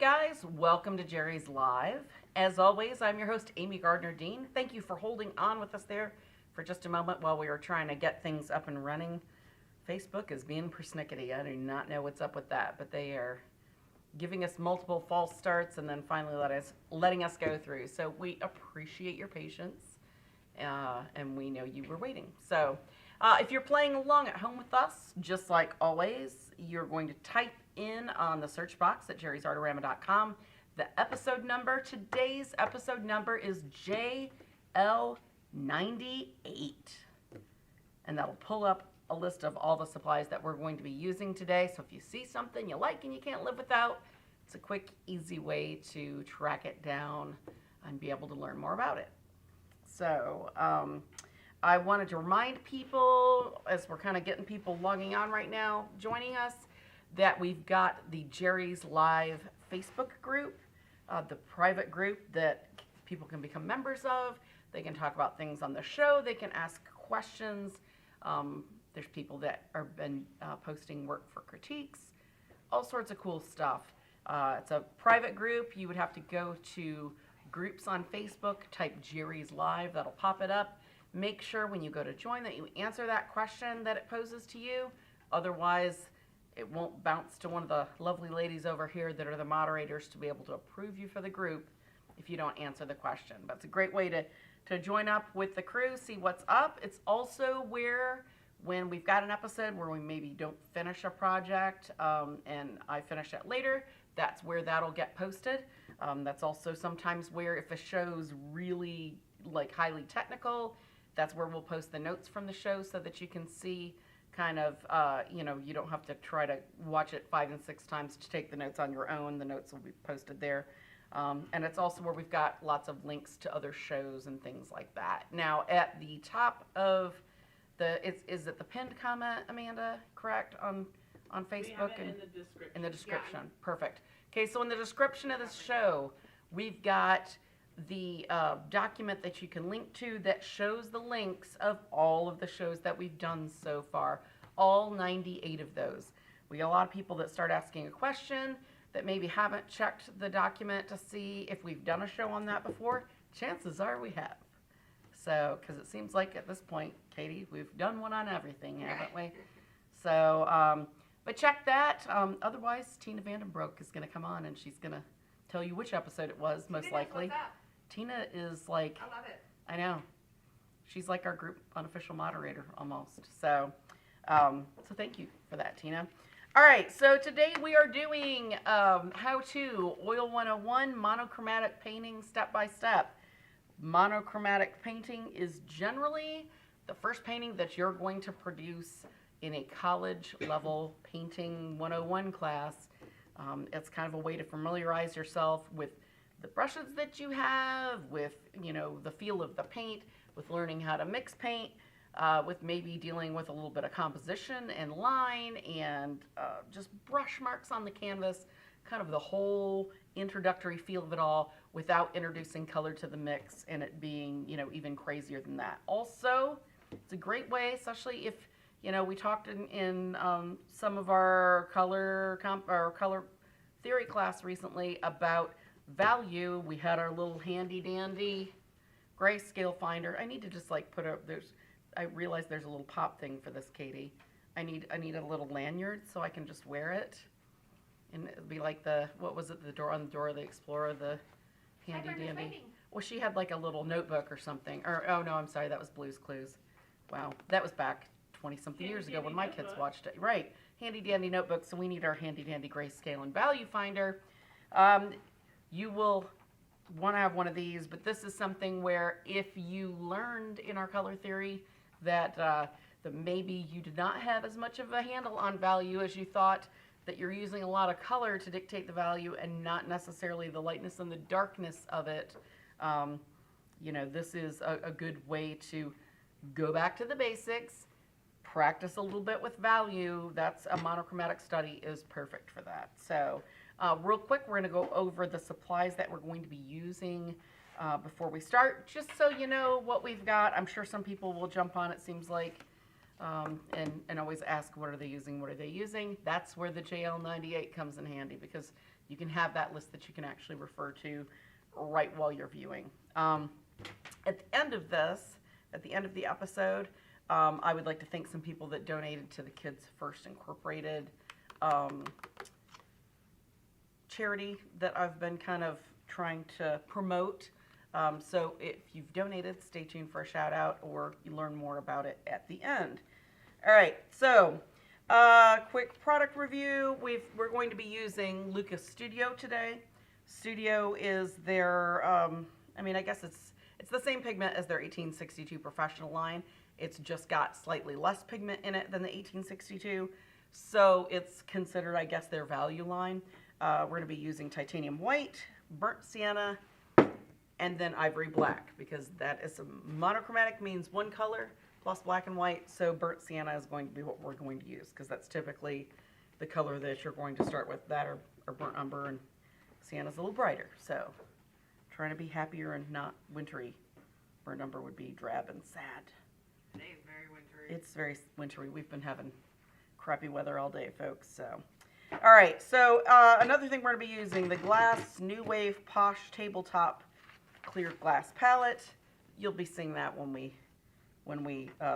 guys, welcome to Jerry's Live. As always, I'm your host, Amy Gardner-Dean. Thank you for holding on with us there for just a moment while we were trying to get things up and running. Facebook is being persnickety. I do not know what's up with that, but they are giving us multiple false starts and then finally letting us go through. So we appreciate your patience, and we know you were waiting. So if you're playing along at home with us, just like always, you're going to type in on the search box at jerrysartorama.com the episode number. Today's episode number is JL98, and that'll pull up a list of all the supplies that we're going to be using today. So if you see something you like and you can't live without, it's a quick, easy way to track it down and be able to learn more about it. So I wanted to remind people, as we're kind of getting people logging on right now, joining us, that we've got the Jerry's Live Facebook group, the private group that people can become members of. They can talk about things on the show. They can ask questions. There's people that have been posting work for critiques, all sorts of cool stuff. It's a private group. You would have to go to groups on Facebook, type Jerry's Live, that'll pop it up. Make sure when you go to join that you answer that question that it poses to you. Otherwise, it won't bounce to one of the lovely ladies over here that are the moderators to be able to approve you for the group if you don't answer the question. But it's a great way to join up with the crew, see what's up. It's also where, when we've got an episode where we maybe don't finish a project and I finish it later, that's where that'll get posted. That's also sometimes where, if a show's really like highly technical, that's where we'll post the notes from the show so that you can see kind of, you don't have to try to watch it 5 and 6 times to take the notes on your own. The notes will be posted there. And it's also where we've got lots of links to other shows and things like that. Now, at the top of is it the pinned comment, Amanda, correct, on Facebook? We have it in the description. In the description, Yeah. Perfect. Okay, so in the description of this show, we've got the document that you can link to that shows the links of all of the shows that we've done so far, all 98 of those. We got a lot of people that start asking a question that maybe haven't checked the document to see if we've done a show on that before. Chances are we have. So, because it seems like at this point, Katie, we've done one on everything, haven't we? So, but check that. Otherwise, Tina Vandenbroek is going to come on and she's going to tell you which episode it was, most likely. What's up? Tina is like, I love it. I know, she's like our group unofficial moderator almost. So, so thank you for that, Tina. All right, so today we are doing how-to Oil 101 monochromatic painting step-by-step. Monochromatic painting is generally the first painting that you're going to produce in a college level painting 101 class. It's kind of a way to familiarize yourself with the brushes that you have, with, the feel of the paint, with learning how to mix paint, with maybe dealing with a little bit of composition and line and just brush marks on the canvas, kind of the whole introductory feel of it all without introducing color to the mix and it being, even crazier than that. Also, it's a great way, especially if, we talked in some of our color theory class recently about value. We had our little handy dandy grayscale finder. I need to just like I realize there's a little pop thing for this, Katie. I need a little lanyard so I can just wear it. And it'd be like what was it, the door on the door of the Explorer, the handy dandy. Well, she had like a little notebook or something. Or, oh no, I'm sorry, that was Blue's Clues. Wow, that was back 20-something years ago when my kids watched it. Right, handy dandy notebook, so we need our handy dandy grayscale and value finder. You will want to have one of these, but this is something where if you learned in our color theory that maybe you did not have as much of a handle on value as you thought, that you're using a lot of color to dictate the value and not necessarily the lightness and the darkness of it, this is a good way to go back to the basics, practice a little bit with value. That's a monochromatic study is perfect for that. So real quick, we're going to go over the supplies that we're going to be using before we start, just so you know what we've got. I'm sure some people will jump on, it seems like, and always ask, what are they using, what are they using? That's where the JL98 comes in handy, because you can have that list that you can actually refer to right while you're viewing. At the end of this, at the end of the episode, I would like to thank some people that donated to the Kids First Incorporated charity that I've been kind of trying to promote. So if you've donated, stay tuned for a shout out, or you learn more about it at the end. All right, so quick product review. We're going to be using Lucas Studio today. Studio is their, I mean, I guess it's the same pigment as their 1862 Professional line. It's just got slightly less pigment in it than the 1862. So it's considered, I guess, their value line. We're going to be using titanium white, burnt sienna, and then ivory black, because that is monochromatic, means one color plus black and white. So burnt sienna is going to be what we're going to use, because that's typically the color that you're going to start with. That or burnt umber, and sienna's a little brighter. So trying to be happier and not wintry. Burnt umber would be drab and sad. Today is very wintry. It's very wintry. We've been having crappy weather all day, folks. So, all right. So another thing we're going to be using, the Glass New Wave Posh Tabletop Clear Glass Palette. You'll be seeing that when we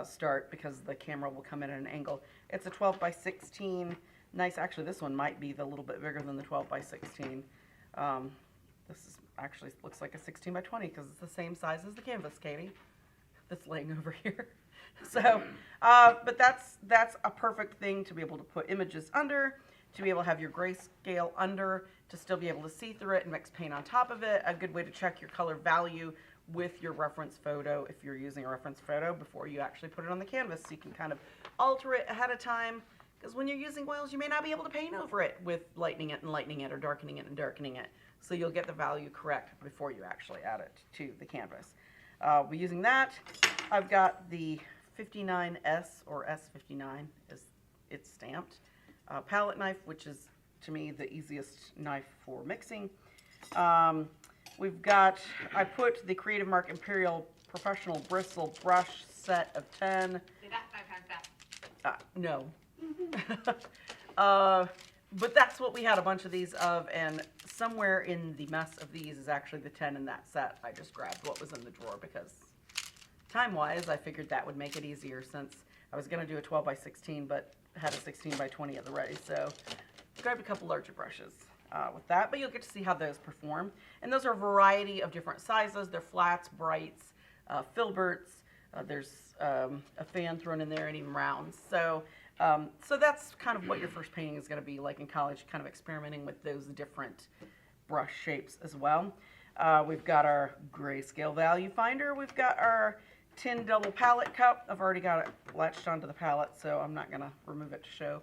start, because the camera will come in at an angle. It's a 12 by 16. Nice. Actually, this one might be a little bit bigger than the 12 by 16. This is actually looks like a 16 by 20, because it's the same size as the canvas, Katie, that's laying over here. So, but that's a perfect thing to be able to put images under, to be able to have your grayscale under, to still be able to see through it and mix paint on top of it. A good way to check your color value with your reference photo, if you're using a reference photo, before you actually put it on the canvas, so you can kind of alter it ahead of time. Because when you're using oils, you may not be able to paint over it with lightening it, or darkening it and darkening it. So you'll get the value correct before you actually add it to the canvas. We're using that. I've got the 59S, or S59 as it's stamped, palette knife, which is, to me, the easiest knife for mixing. We've got, I put the Creative Mark Imperial Professional Bristle Brush set of 10. Did that 5 times fast? No. But that's what we had a bunch of these of, and somewhere in the mess of these is actually the 10 in that set. I just grabbed what was in the drawer, because time-wise, I figured that would make it easier, since I was going to do a 12 by 16, but had a 16 by 20 at the ready. So grabbed a couple larger brushes with that, but you'll get to see how those perform. And those are a variety of different sizes. They're flats, brights, filberts. There's a fan thrown in there, and even rounds. So that's kind of what your first painting is going to be like in college, kind of experimenting with those different brush shapes as well. We've got our grayscale value finder. We've got our tin double palette cup. I've already got it latched onto the palette, so I'm not going to remove it to show,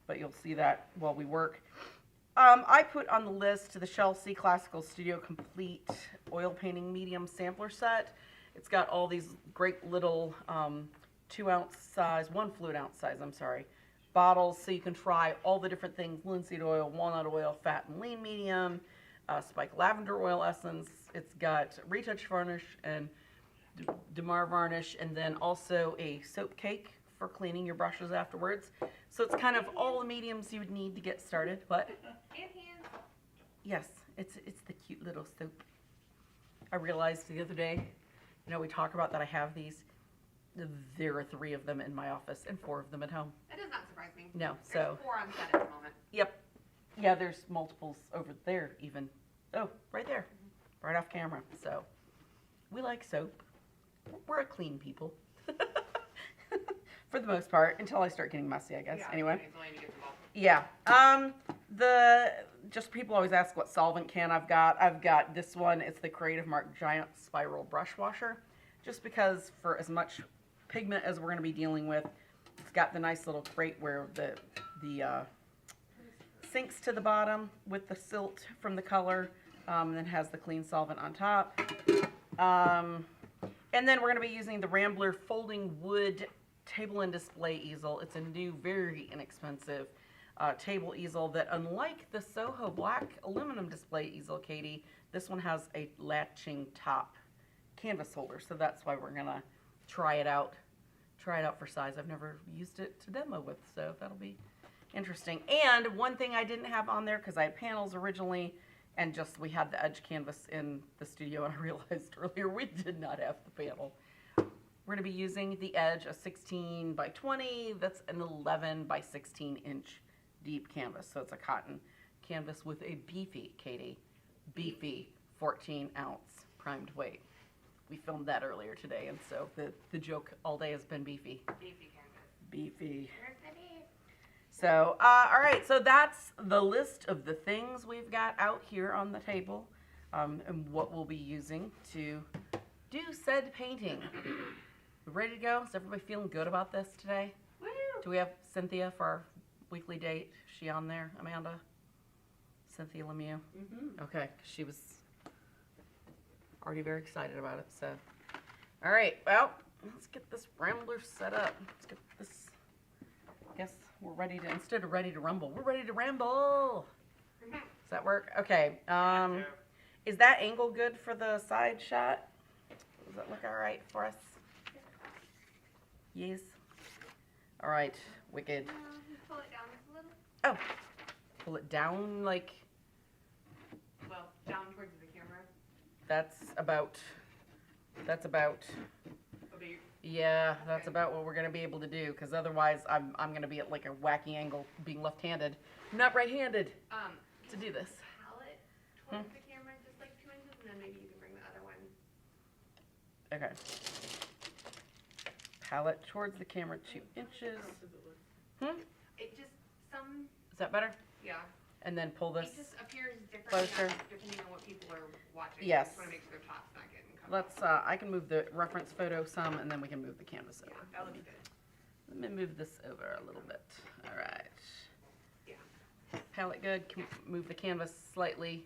but you'll see that while we work. I put on the list the Chelsea Classical Studio Complete Oil Painting Medium Sampler Set. It's got all these great little 2-ounce size, 1 fluid ounce size, I'm sorry, bottles, so you can try all the different things: linseed oil, walnut oil, fat and lean medium, spike lavender oil essence. It's got retouch varnish and Demar varnish, and then also a soap cake for cleaning your brushes afterwards. So it's kind of all the mediums you would need to get started. But And hands. yes, it's the cute little soap. I realized the other day, we talk about that I have these. There are 3 of them in my office and 4 of them at home. That does not surprise me. No, There's so 4 on set at the moment. Yep. Yeah, there's multiples over there even. Oh, right there. Right off camera. So we like soap. We're a clean people. For the most part, until I start getting messy, I guess. Yeah, anyway. Yeah. Just people always ask what solvent can I've got. I've got this one. It's the Creative Mark Giant Spiral Brush Washer. Just because for as much pigment as we're going to be dealing with, it's got the nice little crate where the sinks to the bottom with the silt from the color, and then has the clean solvent on top. And then we're going to be using the Rambler Folding Wood Table and Display Easel. It's a new, very inexpensive table easel that, unlike the Soho Black aluminum display easel, Katie, this one has a latching top canvas holder. So that's why we're going to try it out, try it out for size. I've never used it to demo with, so that'll be interesting. And one thing I didn't have on there, because I had panels originally, and just we had the edge canvas in the studio, and I realized earlier we did not have the panel. We're going to be using the edge, a 16 by 20. That's an 11 by 16 inch deep canvas. So it's a cotton canvas with a beefy, Katie, beefy 14 ounce primed weight. We filmed that earlier today, and so the joke all day has been beefy. Beefy canvas. Beefy. Where's the beef? So, all right, so that's the list of the things we've got out here on the table, and what we'll be using to do said painting. We ready to go? Is everybody feeling good about this today? Woo! Do we have Cynthia for our weekly date? Is she on there, Amanda? Cynthia Lemieux? Mm-hmm. Okay, 'cause she was already very excited about it, so. All right, well, let's get this Rambler set up. Let's get this, I guess we're ready to, instead of ready to rumble, we're ready to ramble. Does that work? Okay, is that angle good for the side shot? Does that look all right for us? Yes. All right, wicked. Pull it down just a little. Oh, pull it down like, Well, down towards the camera. that's about, Okay. yeah, that's about what we're gonna be able to do, because otherwise I'm gonna be at like a wacky angle being left-handed, not right-handed to do this. Palette towards the camera, just like 2 inches, and then maybe you can bring the other one. Okay. Palette towards the camera 2 inches. It just, some, Is that better? yeah. And then pull this. It just appears different closer. depending on what people are watching. Yes. I just want to make sure their top's not getting cut Let's, off. I can move the reference photo some, and then we can move the canvas Yeah, over. that looks good. Let me move this over a little bit. All right. Yeah. Palette good. Can we move the canvas slightly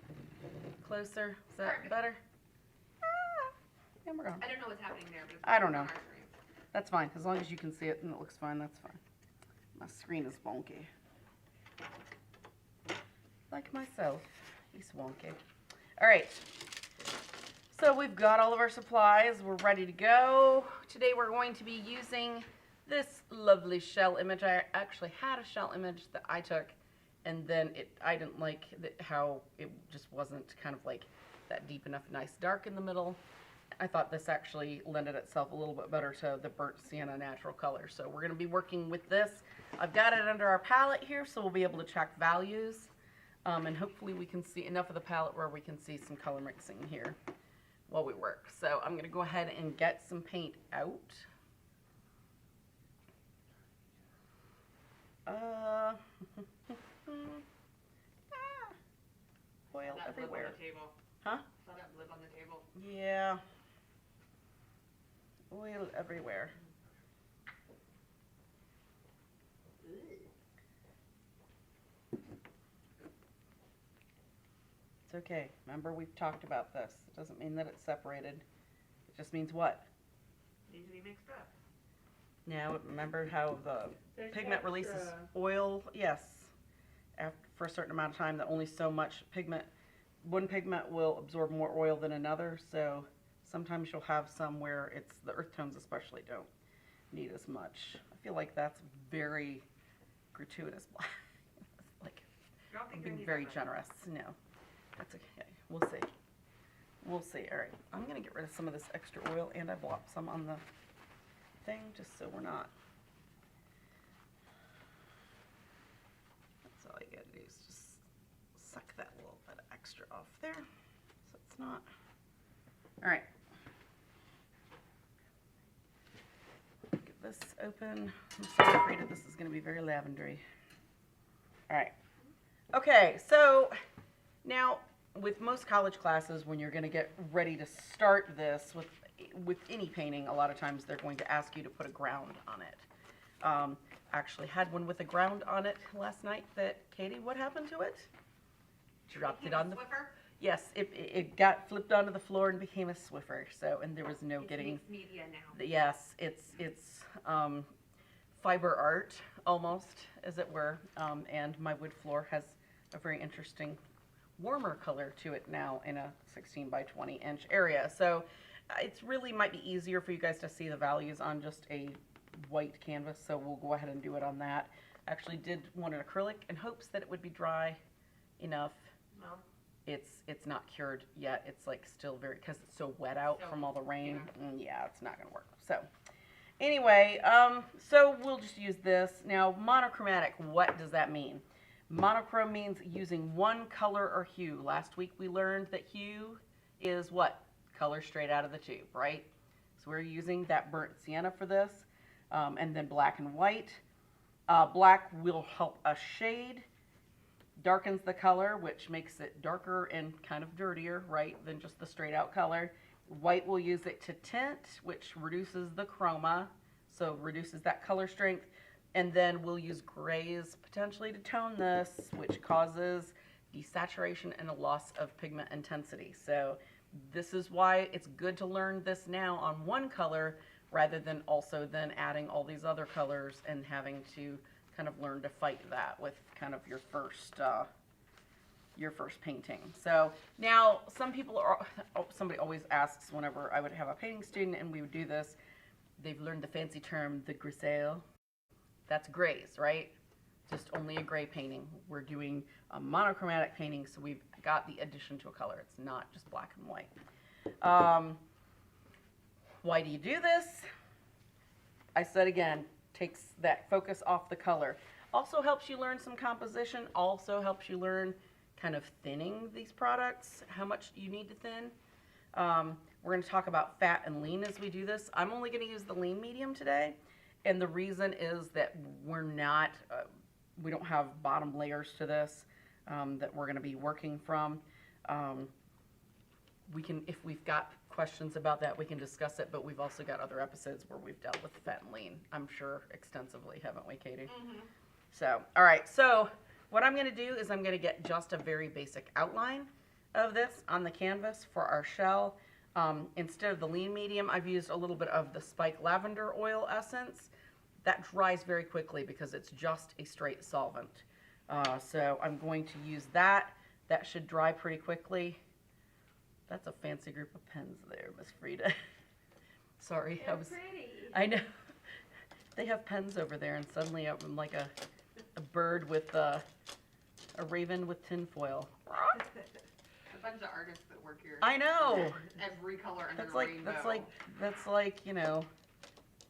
closer? Is that Perfect. better? Ah, yeah, we're going. I don't know what's happening there, but it's I don't on know. our screen. That's fine. As long as you can see it and it looks fine, that's fine. My screen is wonky. Like myself. He's wonky. All right. So we've got all of our supplies. We're ready to go. Today we're going to be using this lovely shell image. I actually had a shell image that I took, and then I didn't like how it just wasn't kind of like that deep enough, nice dark in the middle. I thought this actually lended itself a little bit better to the burnt sienna natural color. So we're going to be working with this. I've got it under our palette here, so we'll be able to check values. And hopefully we can see enough of the palette where we can see some color mixing here while we work. So I'm going to go ahead and get some paint out. Oil Saw that blip everywhere. on the table. Huh? Saw that blip on the table. Yeah. Oil everywhere. It's okay. Remember, we've talked about this. It doesn't mean that it's separated. It just means what? Needs to be mixed up. Now, remember how the There's pigment extra- releases oil? Yes. After, for a certain amount of time, that only so much pigment, one pigment will absorb more oil than another, so sometimes you'll have some where it's, the earth tones especially don't need as much. I feel like that's very gratuitous. Like, I don't I'm think being they need very that much. generous. No, that's okay. We'll see. We'll see. All right, I'm gonna get rid of some of this extra oil, and I blopped some on the thing just so we're not. That's all you gotta do is just suck that little bit of extra off there, so it's not. All right. Get this open. I'm so afraid that this is gonna be very lavendery. All right. Okay, so now with most college classes, when you're going to get ready to start this with any painting, a lot of times they're going to ask you to put a ground on it. Actually had one with a ground on it last night that, Katie, what happened to it? Dropped it on the, Swiffer? yes, it got flipped onto the floor and became a Swiffer, so, and there was no It's getting, mixed media now. yes, it's fiber art almost, as it were, and my wood floor has a very interesting warmer color to it now in a 16 by 20 inch area. So it's really might be easier for you guys to see the values on just a white canvas, so we'll go ahead and do it on that. Actually did want an acrylic in hopes that it would be dry enough. No. It's not cured yet. It's like still very, because it's so wet out from all the rain. Yeah, it's not gonna work. So anyway, so we'll just use this. Now, monochromatic, what does that mean? Monochrome means using one color or hue. Last week we learned that hue is what? Color straight out of the tube, right? So we're using that burnt sienna for this, and then black and white. Black will help us shade, darkens the color, which makes it darker and kind of dirtier, right, than just the straight out color. White will use it to tint, which reduces the chroma, so reduces that color strength. And then we'll use grays potentially to tone this, which causes desaturation and a loss of pigment intensity. So this is why it's good to learn this now on one color rather than also then adding all these other colors and having to kind of learn to fight that with kind of your first painting. So now some people are, somebody always asks whenever I would have a painting student and we would do this, they've learned the fancy term, the grisaille. That's grays, right? Just only a gray painting. We're doing a monochromatic painting, so we've got the addition to a color. It's not just black and white. Why do you do this? I said again, takes that focus off the color. Also helps you learn some composition, also helps you learn kind of thinning these products, how much you need to thin. We're going to talk about fat and lean as we do this. I'm only going to use the lean medium today, and the reason is that we're not, we don't have bottom layers to this that we're going to be working from. We can, if we've got questions about that, we can discuss it, but we've also got other episodes where we've dealt with fat and lean, I'm sure, extensively, haven't we, Katie? Mm-hmm. So, all right, so what I'm going to do is I'm going to get just a very basic outline of this on the canvas for our shell. Instead of the lean medium, I've used a little bit of the Spike Lavender Oil Essence. That dries very quickly because it's just a straight solvent. So I'm going to use that. That should dry pretty quickly. That's a fancy group of pens there, Miss Frida. Sorry, They're pretty. I know. They have pens over there, and suddenly I'm like a bird with a raven with tinfoil. A bunch of artists that work here. I know. Every color under That's the like rainbow. that's like, you know,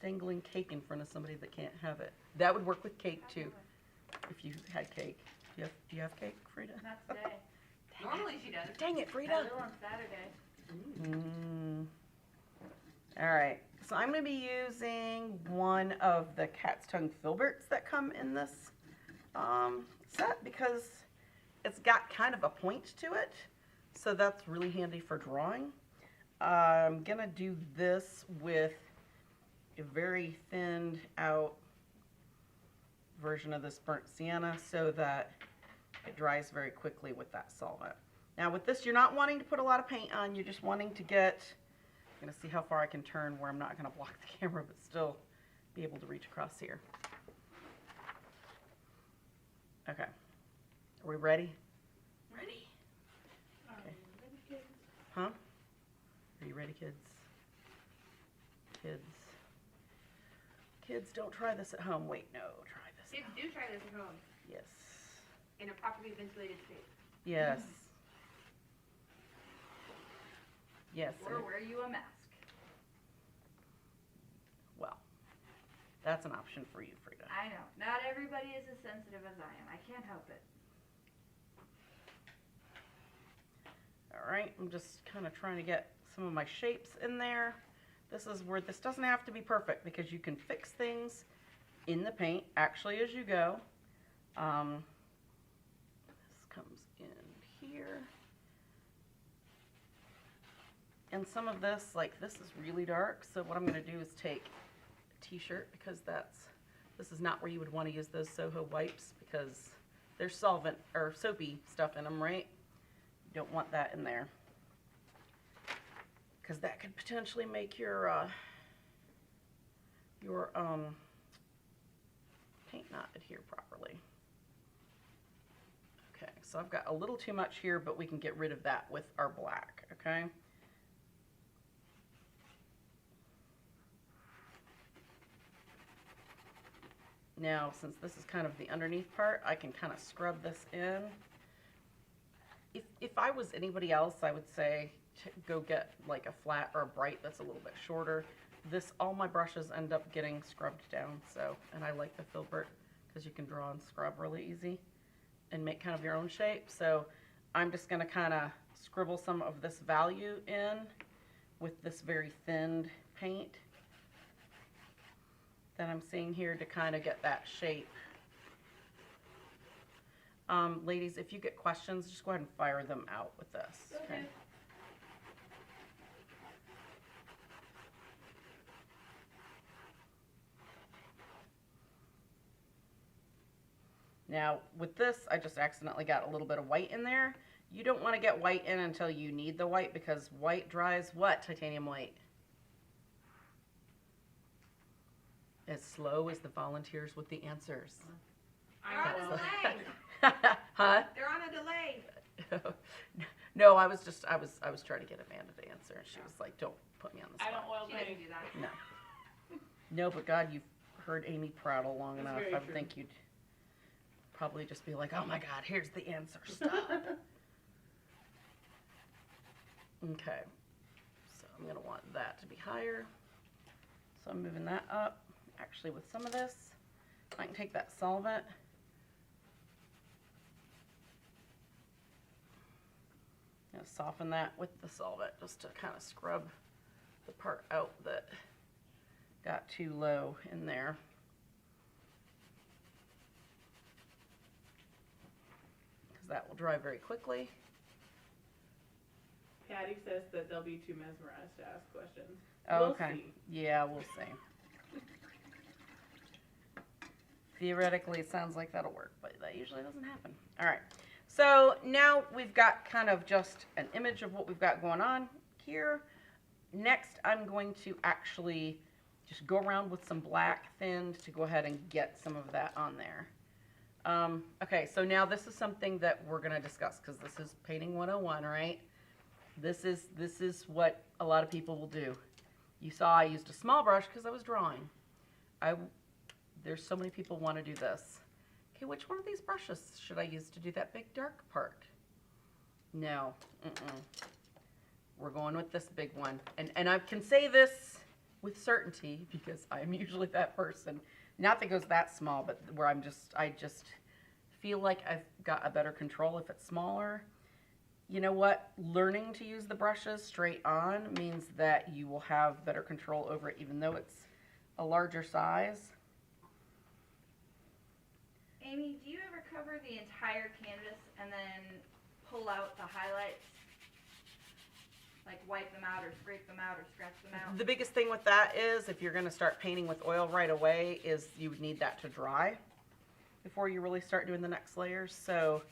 dangling cake in front of somebody that can't have it. That would work with cake too. If you had cake. Do you have cake, Frida? Not today. Normally she does. Dang it, Frida. Another on Saturday. All right. So I'm going to be using one of the cat's tongue filberts that come in this set because it's got kind of a point to it. So that's really handy for drawing. I'm going to do this with a very thinned out version of this burnt sienna so that it dries very quickly with that solvent. Now with this, you're not wanting to put a lot of paint on, you're just wanting to get, I'm going to see how far I can turn where I'm not going to block the camera but still be able to reach across here. Okay. Are we ready? Ready? Okay. Huh? Are you ready, kids? Kids, don't try this at home. Wait, no, try this. Kids do try this at home. Yes. In a properly ventilated space. Yes. Yes. Or wear you a mask. Well, that's an option for you, Frida. I know. Not everybody is as sensitive as I am. I can't help it. All right, I'm just kind of trying to get some of my shapes in there. This is where this doesn't have to be perfect because you can fix things in the paint actually as you go. This comes in here. And some of this, like this is really dark, so what I'm going to do is take a t-shirt because this is not where you would want to use those Soho wipes because there's solvent or soapy stuff in them, right? You don't want that in there because that could potentially make your paint not adhere properly. Okay, so I've got a little too much here, but we can get rid of that with our black, okay? Now, since this is kind of the underneath part, I can kind of scrub this in. If I was anybody else, I would say go get like a flat or a bright that's a little bit shorter. All my brushes end up getting scrubbed down, so, and I like the filbert because you can draw and scrub really easy and make kind of your own shape. So I'm just gonna kind of scribble some of this value in with this very thinned paint that I'm seeing here to kind of get that shape. Ladies, if you get questions, just go ahead and fire them out with this. Okay. Now, with this, I just accidentally got a little bit of white in there. You don't want to get white in until you need the white, because white dries what, Titanium white? As slow as the volunteers with the answers. They're on a delay. Huh? They're on a delay. No, I was trying to get Amanda to answer, and she was like, "Don't put me on the I spot." don't oil She doesn't paint. do that. No. No, but God, you've heard Amy prattle long That's enough. very I true. think you'd probably just be like, "Oh my God, here's the answer." Stop. Okay. So I'm gonna want that to be higher. So I'm moving that up. Actually, with some of this, I can take that solvent. Soften that with the solvent just to kind of scrub the part out that got too low in there. Because that will dry very quickly. Patty says that they'll be too mesmerized to ask questions. Oh, We'll okay. see. Yeah, we'll see. Theoretically, it sounds like that'll work, but that usually doesn't happen. All right. So now we've got kind of just an image of what we've got going on here. Next, I'm going to actually just go around with some black thinned to go ahead and get some of that on there. Okay, so now this is something that we're going to discuss, because this is painting 101, right? This is what a lot of people will do. You saw I used a small brush because I was drawing. There's so many people want to do this. Okay, which one of these brushes should I use to do that big dark part? No, we're going with this big one. And I can say this with certainty because I'm usually that person. Not that it goes that small, but where I just feel like I've got a better control if it's smaller. You know what? Learning to use the brushes straight on means that you will have better control over it, even though it's a larger size. Amy, do you ever cover the entire canvas and then pull out the highlights? Like wipe them out or scrape them out or scratch them out? The biggest thing with that is if you're going to start painting with oil right away is you would need that to dry before you really start doing the next layers. So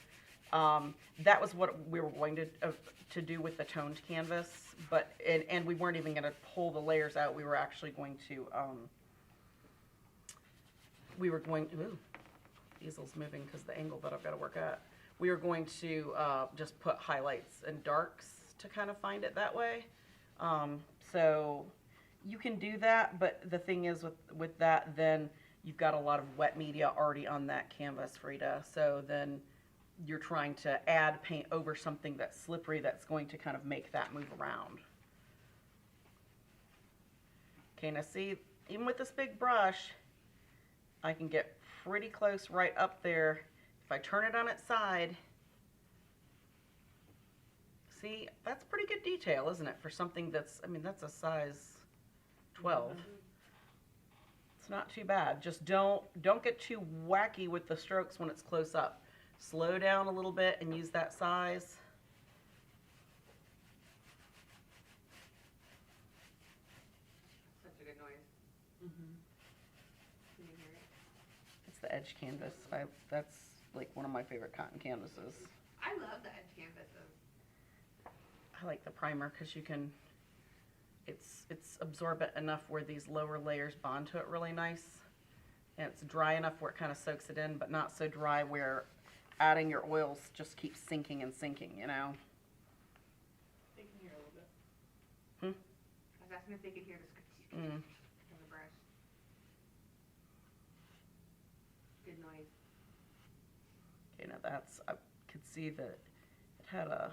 that was what we were going to do with the toned canvas, but and we weren't even going to pull the layers out. We were actually going to ooh, easel's moving because the angle that I've got to work at. We were going to just put highlights and darks to kind of find it that way. So you can do that, but the thing is with that, then you've got a lot of wet media already on that canvas, Frida. So then you're trying to add paint over something that's slippery that's going to kind of make that move around. Okay, now see, even with this big brush, I can get pretty close right up there. If I turn it on its side, see, that's pretty good detail, isn't it? For something that's, I mean, that's a size 12. It's not too bad. Just don't get too wacky with the strokes when it's close up. Slow down a little bit and use that size. Such a good noise. Can you hear it? It's the edge canvas. That's like one of my favorite cotton canvases. I love the edge canvases. I like the primer because you can, it's absorbent enough where these lower layers bond to it really nice. And it's dry enough where it kind of soaks it in, but not so dry where adding your oils just keeps sinking and sinking, you know? They can hear a little bit. I was asking if they could hear the scratch of the brush. that's, I could see that it had a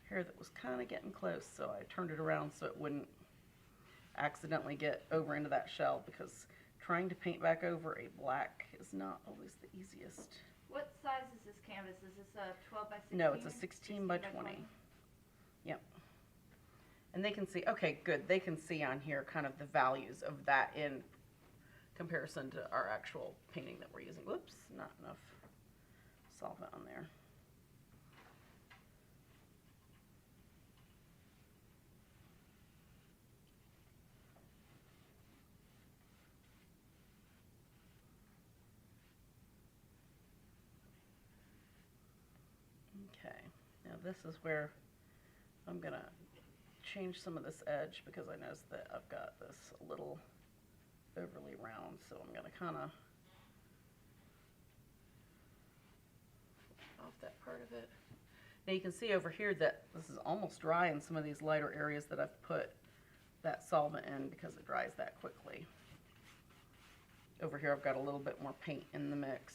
hair that was kind of getting close, so I turned it around so it wouldn't accidentally get over into that shell, because trying to paint back over a black is not always the easiest. What size is this canvas? Is this a 12 by 16? No, it's a 16 by 20. Yep. And they can see, okay, good. They can see on here kind of the values of that in comparison to our actual painting that we're using. Whoops, not enough solvent on there. Okay, now this is where I'm gonna change some of this edge, because I noticed that I've got this a little overly round, so I'm gonna kind of off that part of it. Now you can see over here that this is almost dry in some of these lighter areas that I've put that solvent in, because it dries that quickly. Over here I've got a little bit more paint in the mix.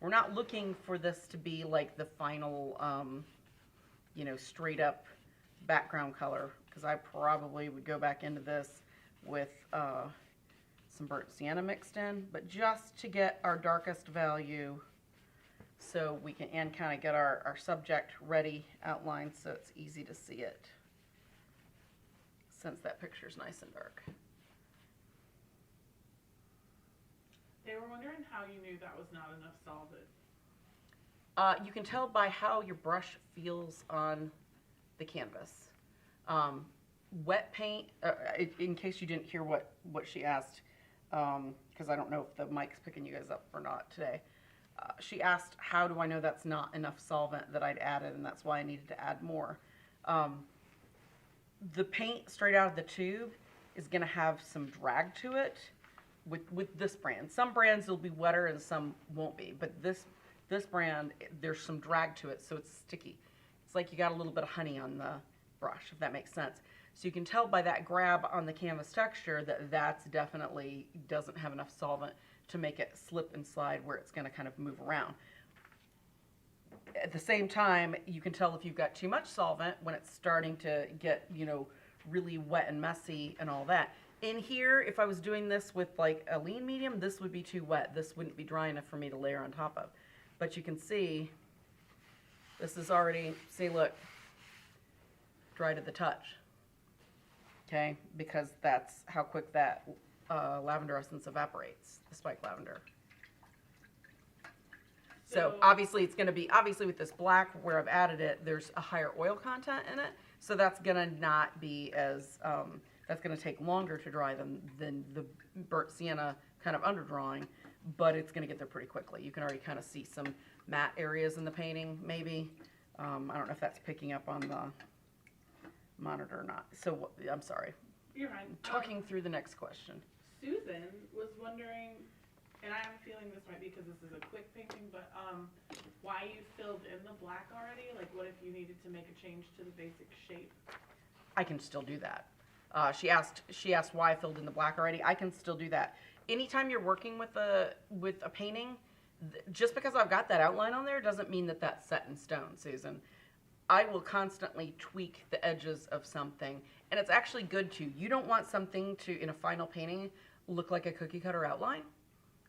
We're not looking for this to be like the final, you know, straight up background color, because I probably would go back into this with some burnt sienna mixed in, but just to get our darkest value, so we can, and kind of get our subject ready outlined so it's easy to see it, since that picture's nice and dark. They were wondering how you knew that was not enough solvent. You can tell by how your brush feels on the canvas. Wet paint, in case you didn't hear what she asked, because I don't know if the mic's picking you guys up or not today. She asked, how do I know that's not enough solvent that I'd added, and that's why I needed to add more. The paint straight out of the tube is going to have some drag to it with this brand. Some brands will be wetter and some won't be, but this brand, there's some drag to it, so it's sticky. It's like you got a little bit of honey on the brush, if that makes sense. So you can tell by that grab on the canvas texture that that's definitely doesn't have enough solvent to make it slip and slide where it's going to kind of move around. At the same time, you can tell if you've got too much solvent when it's starting to get, you know, really wet and messy and all that. In here, if I was doing this with like a lean medium, this would be too wet. This wouldn't be dry enough for me to layer on top of. But you can see, this is already, see, look, dry to the touch. Okay, because that's how quick that lavender essence evaporates, the spike lavender. So obviously it's going to be, obviously with this black where I've added it, there's a higher oil content in it. So that's going to not be as, that's going to take longer to dry than the burnt sienna kind of underdrawing, but it's going to get there pretty quickly. You can already kind of see some matte areas in the painting, maybe. I don't know if that's picking up on the monitor or not. So I'm sorry. You're fine. Talking through the next question. Susan was wondering, and I have a feeling this might be because this is a quick painting, but why you filled in the black already? Like, what if you needed to make a change to the basic shape? I can still do that. She asked why I filled in the black already. I can still do that. Anytime you're working with a painting, just because I've got that outline on there doesn't mean that that's set in stone, Susan. I will constantly tweak the edges of something, and it's actually good to. You don't want something to, in a final painting, look like a cookie cutter outline.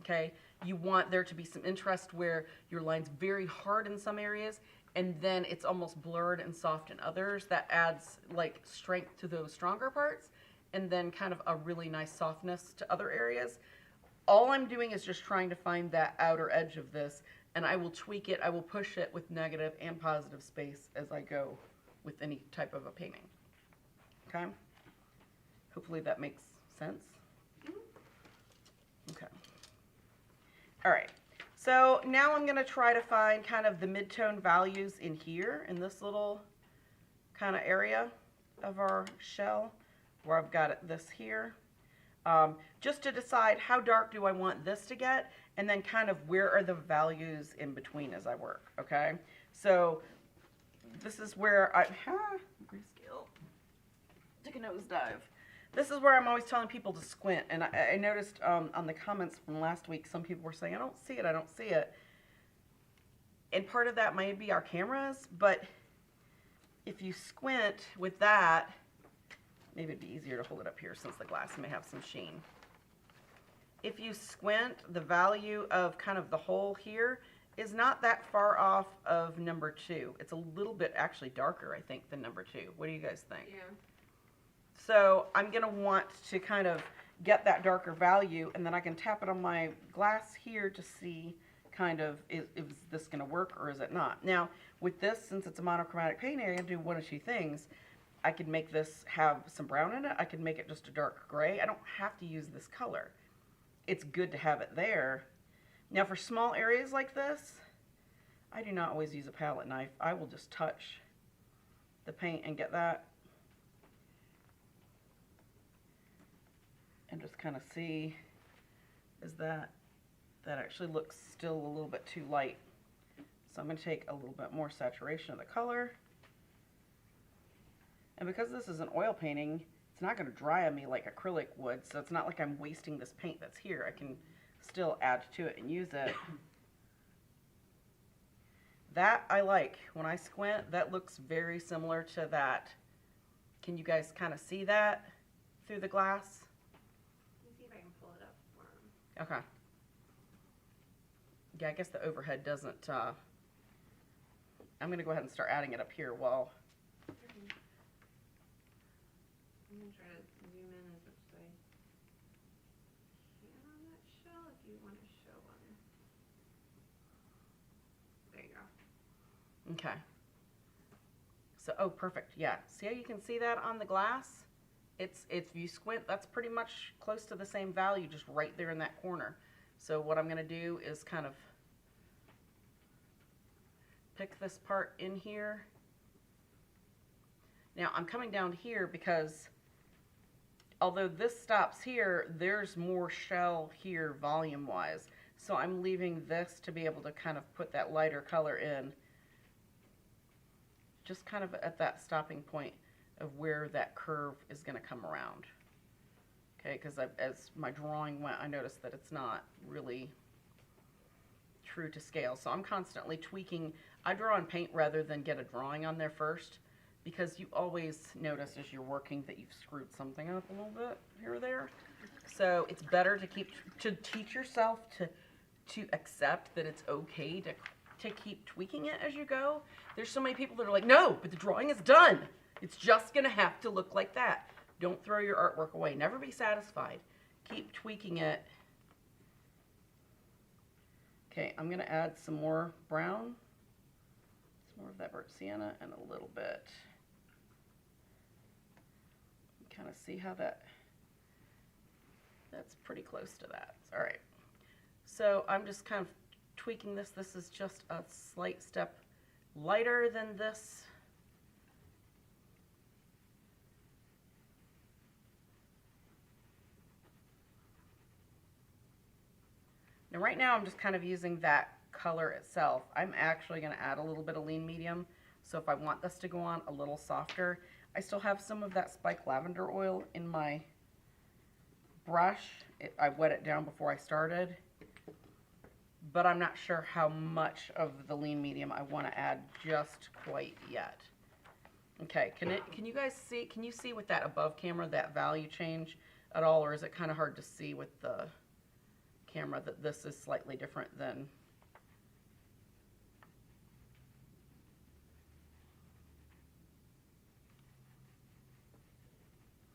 Okay, you want there to be some interest where your line's very hard in some areas, and then it's almost blurred and soft in others. That adds like strength to those stronger parts, and then kind of a really nice softness to other areas. All I'm doing is just trying to find that outer edge of this, and I will tweak it, I will push it with negative and positive space as I go with any type of a painting. Okay? Hopefully that makes sense. Okay. All right. So now I'm going to try to find kind of the mid-tone values in here, in this little kind of area of our shell, where I've got this here. Just to decide how dark do I want this to get, and then kind of where are the values in between as I work, okay? So this is where I, grayscale, took a nosedive. This is where I'm always telling people to squint. And I noticed on the comments from last week, some people were saying, I don't see it, I don't see it. And part of that might be our cameras, but if you squint with that, maybe it'd be easier to hold it up here since the glass may have some sheen. If you squint, the value of kind of the hole here is not that far off of number 2. It's a little bit actually darker, I think, than number 2. What do you guys think? Yeah. So I'm going to want to kind of get that darker value, and then I can tap it on my glass here to see kind of is this going to work or is it not. Now, with this, since it's a monochromatic painting, I can do one of two things. I could make this have some brown in it. I could make it just a dark gray. I don't have to use this color. It's good to have it there. Now, for small areas like this, I do not always use a palette knife. I will just touch the paint and get that. And just kind of see, is that actually looks still a little bit too light. So I'm going to take a little bit more saturation of the color. And because this is an oil painting, it's not going to dry on me like acrylic would, so it's not like I'm wasting this paint that's here. I can still add to it and use it. That I like. When I squint, that looks very similar to that. Can you guys kind of see that through the glass? Let me see if I can pull it up for 'em. Okay. Yeah, I guess the overhead doesn't, I'm going to go ahead and start adding it up here while, I'm gonna try to zoom in as much as I can on that shell if you want to show one. There you go. okay. So, oh, perfect, yeah. See how you can see that on the glass? It's if you squint, that's pretty much close to the same value, just right there in that corner. So what I'm going to do is kind of pick this part in here. Now, I'm coming down here because although this stops here, there's more shell here volume-wise. So I'm leaving this to be able to kind of put that lighter color in, just kind of at that stopping point of where that curve is going to come around. Okay, because as my drawing went, I noticed that it's not really true to scale. So I'm constantly tweaking. I draw on paint rather than get a drawing on there first, because you always notice as you're working that you've screwed something up a little bit here or there. So it's better to teach yourself to accept that it's okay to keep tweaking it as you go. There's so many people that are like, no, but the drawing is done. It's just going to have to look like that. Don't throw your artwork away. Never be satisfied. Keep tweaking it. Okay, I'm going to add some more brown. Some more of that burnt sienna and a little bit. Kind of see how that's pretty close to that. All right. So I'm just kind of tweaking this. This is just a slight step lighter than this. Now right now I'm just kind of using that color itself. I'm actually going to add a little bit of lean medium. So if I want this to go on a little softer, I still have some of that spiked lavender oil in my brush. I wet it down before I started, but I'm not sure how much of the lean medium I want to add just quite yet. Okay, can you guys see, can you see with that above camera that value change at all, or is it kind of hard to see with the camera that this is slightly different than?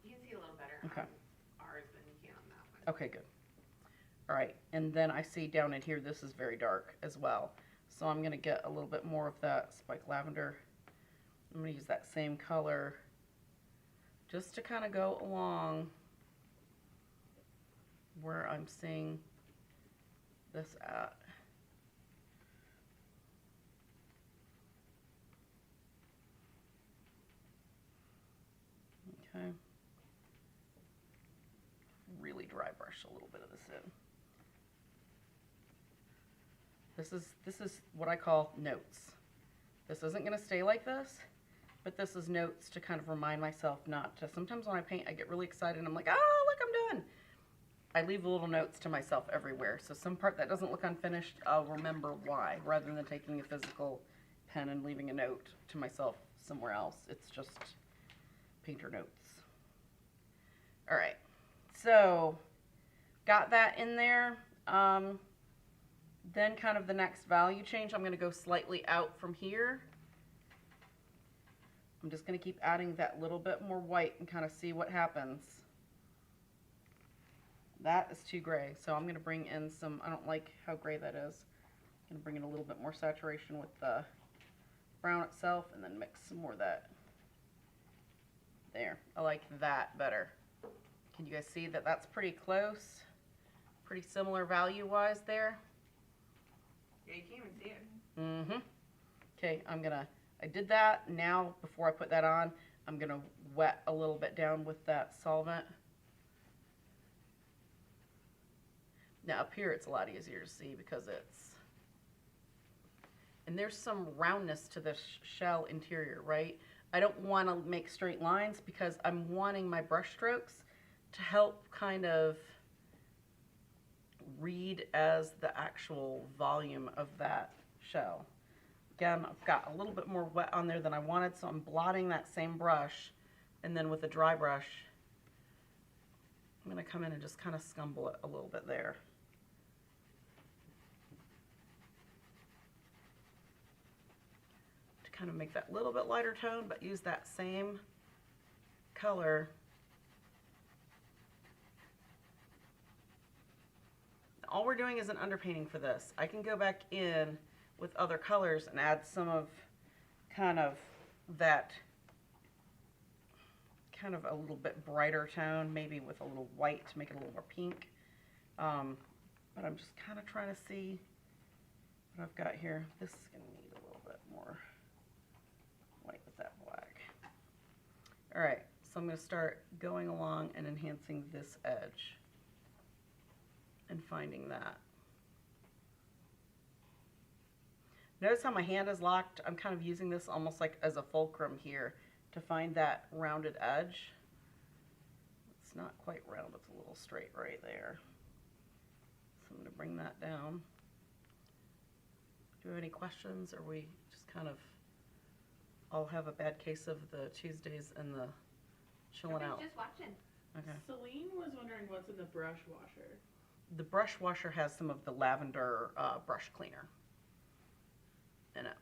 You can see a little better Okay. on ours than you can on that one. Okay, good. All right, and then I see down in here this is very dark as well. So I'm going to get a little bit more of that spiked lavender. I'm going to use that same color just to kind of go along where I'm seeing this at. Okay. Really dry brush a little bit of this in. This is what I call notes. This isn't going to stay like this. But this is notes to kind of remind myself not to. Sometimes when I paint, I get really excited and I'm like, oh, look, I'm done. I leave little notes to myself everywhere. So some part that doesn't look unfinished, I'll remember why, rather than taking a physical pen and leaving a note to myself somewhere else. It's just painter notes. All right, so got that in there. Then kind of the next value change, I'm gonna go slightly out from here. I'm just gonna keep adding that little bit more white and kind of see what happens. That is too gray, so I'm gonna bring in some, I don't like how gray that is. I'm gonna bring in a little bit more saturation with the brown itself and then mix some more of that. There, I like that better. Can you guys see that that's pretty close? Pretty similar value-wise there. Yeah, you can't even see it. Mm-hmm. Okay, I did that. Now, before I put that on, I'm gonna wet a little bit down with that solvent. Now up here it's a lot easier to see because and there's some roundness to this shell interior, right? I don't want to make straight lines because I'm wanting my brush strokes to help kind of read as the actual volume of that shell. Again, I've got a little bit more wet on there than I wanted, so I'm blotting that same brush, and then with a dry brush, I'm going to come in and just kind of scumble it a little bit there. To kind of make that little bit lighter tone, but use that same color. All we're doing is an underpainting for this. I can go back in with other colors and add some of kind of that kind of a little bit brighter tone, maybe with a little white to make it a little more pink. But I'm just kind of trying to see what I've got here. This is going to need a little bit more white with that black. All right, so I'm going to start going along and enhancing this edge and finding that. Notice how my hand is locked. I'm kind of using this almost like as a fulcrum here to find that rounded edge. It's not quite round, it's a little straight right there. So I'm going to bring that down. Do you have any questions, or we just kind of all have a bad case of the Tuesdays and the chilling out? Just watching. Okay. Celine was wondering what's in the brush washer. The brush washer has some of the lavender brush cleaner in it.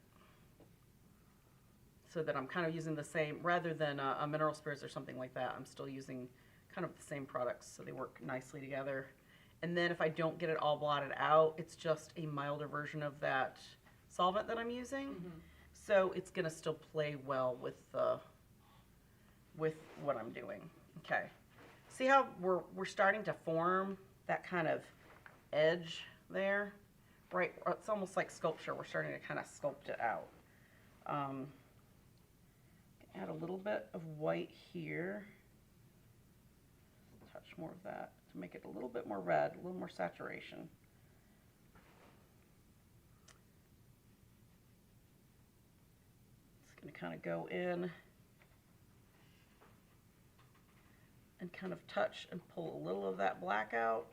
So that I'm kind of using the same, rather than a mineral spirits or something like that, I'm still using kind of the same products so they work nicely together. And then if I don't get it all blotted out, it's just a milder version of that solvent that I'm using. Mm-hmm. So it's gonna still play well with what I'm doing. Okay. See how we're starting to form that kind of edge there? Right, it's almost like sculpture. We're starting to kind of sculpt it out. Add a little bit of white here. Touch more of that to make it a little bit more red, a little more saturation. It's going to kind of go in and kind of touch and pull a little of that black out